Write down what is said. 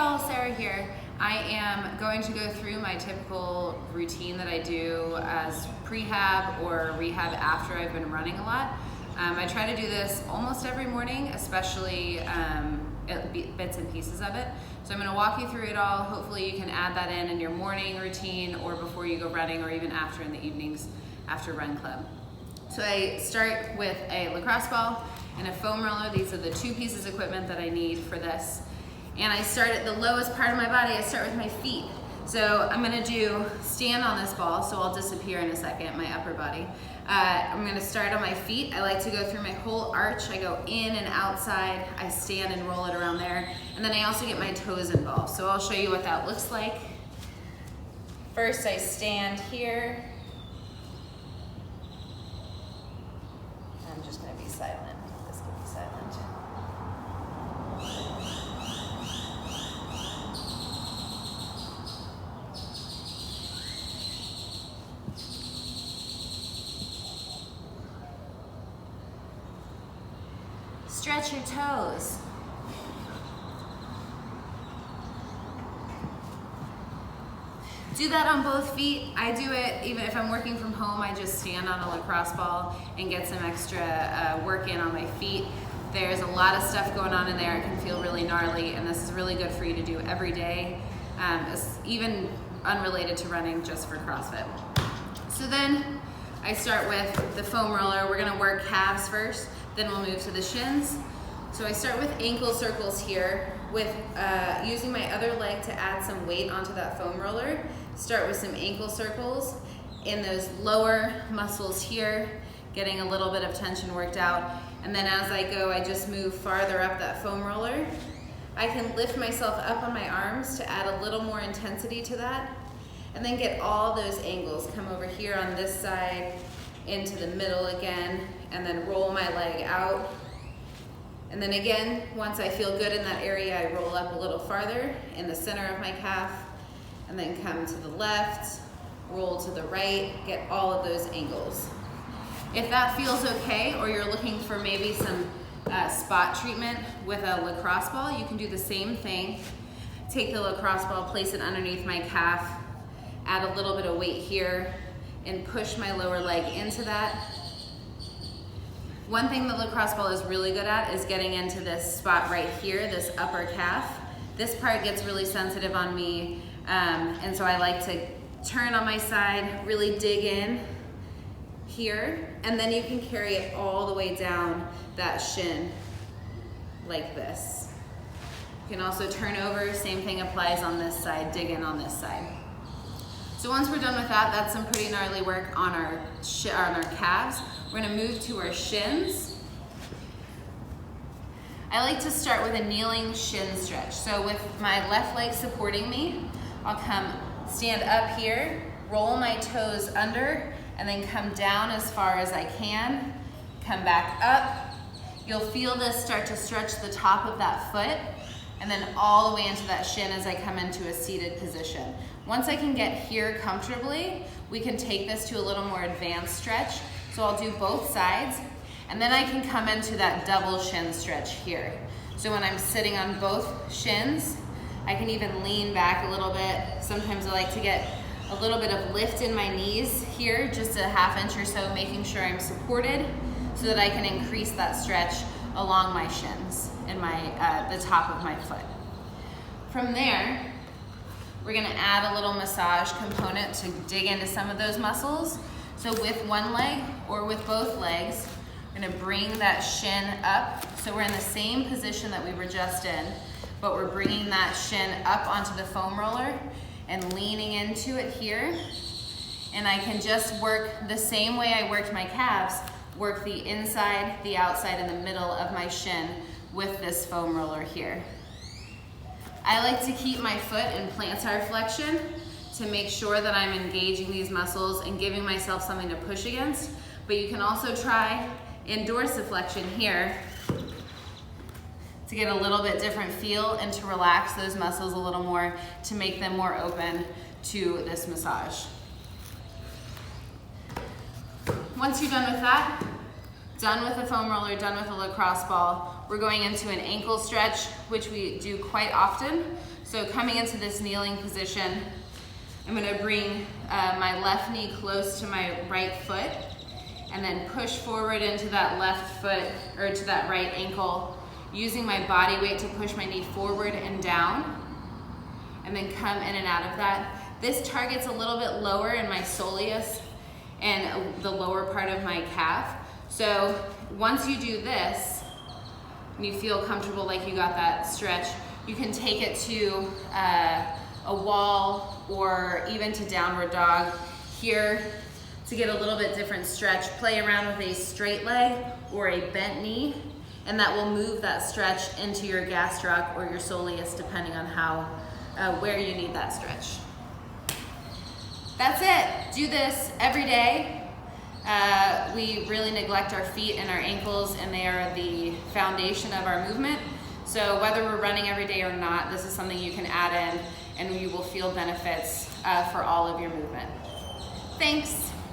y'all, Sarah here. I am going to go through my typical routine that I do as prehab or rehab after I've been running a lot. I try to do this almost every morning, especially bits and pieces of it. So I'm going to walk you through it all. Hopefully you can add that in your morning routine or before you go running or even after in the evenings after run club. So I start with a lacrosse ball and a foam roller. These are the two pieces of equipment that I need for this. And I start at the lowest part of my body. I start with my feet. So I'm gonna do stand on this ball, so I'll disappear in a second, my upper body. I'm gonna start on my feet. I like to go through my whole arch. I go in and outside. I stand and roll it around there. And then I also get my toes involved. So I'll show you what that looks like. First, I stand here. I'm just gonna be silent. This can be silent. Stretch your toes. Do that on both feet. I do it even if I'm working from home. I just stand on a lacrosse ball and get some extra work in on my feet. There's a lot of stuff going on in there. It can feel really gnarly, and this is really good for you to do every day, even unrelated to running, just for CrossFit. So then I start with the foam roller. We're gonna work calves first, then we'll move to the shins. So I start with ankle circles here with using my other leg to add some weight onto that foam roller. Start with some ankle circles in those lower muscles here, getting a little bit of tension worked out. And then as I go, I just move farther up that foam roller. I can lift myself up on my arms to add a little more intensity to that. And then get all those angles. Come over here on this side, into the middle again, and then roll my leg out. And then again, once I feel good in that area, I roll up a little farther in the center of my calf, and then come to the left, roll to the right, get all of those angles. If that feels okay, or you're looking for maybe some spot treatment with a lacrosse ball, you can do the same thing. Take the lacrosse ball, place it underneath my calf, add a little bit of weight here, and push my lower leg into that. One thing the lacrosse ball is really good at is getting into this spot right here, this upper calf. This part gets really sensitive on me, and so I like to turn on my side, really dig in here, and then you can carry it all the way down that shin like this. You can also turn over, same thing applies on this side, dig in on this side. So once we're done with that, that's some pretty gnarly work on our calves. We're gonna move to our shins. I like to start with a kneeling shin stretch. So with my left leg supporting me, I'll come stand up here, roll my toes under, and then come down as far as I can, come back up. You'll feel this start to stretch the top of that foot, and then all the way into that shin as I come into a seated position. Once I can get here comfortably, we can take this to a little more advanced stretch. So I'll do both sides, and then I can come into that double shin stretch here. So when I'm sitting on both shins, I can even lean back a little bit. Sometimes I like to get a little bit of lift in my knees here, just a ½ inch or so, making sure I'm supported so that I can increase that stretch along my shins and the top of my foot. From there, we're gonna add a little massage component to dig into some of those muscles. So with one leg or with both legs, we're gonna bring that shin up. So we're in the same position that we were just in, but we're bringing that shin up onto the foam roller and leaning into it here. And I can just work the same way I worked my calves, work the inside, the outside, and the middle of my shin with this foam roller here. I like to keep my foot in plantar flexion to make sure that I'm engaging these muscles and giving myself something to push against, but you can also try in dorsiflexion here to get a little bit different feel and to relax those muscles a little more to make them more open to this massage. Once you're done with that, done with the foam roller, done with the lacrosse ball, we're going into an ankle stretch, which we do quite often. So coming into this kneeling position, I'm gonna bring my left knee close to my right foot and then push forward into that left foot or to that right ankle, using my body weight to push my knee forward and down, and then come in and out of that. This targets a little bit lower in my soleus and the lower part of my calf. So once you do this, and you feel comfortable like you got that stretch, you can take it to a wall or even to downward dog. Here, to get a little bit different stretch, play around with a straight leg or a bent knee, and that will move that stretch into your gastroc or your soleus, depending on how, where you need that stretch. That's it. Do this every day. We really neglect our feet and our ankles, and they are the foundation of our movement. So whether we're running every day or not, this is something you can add in, and you will feel benefits for all of your movement. Thanks.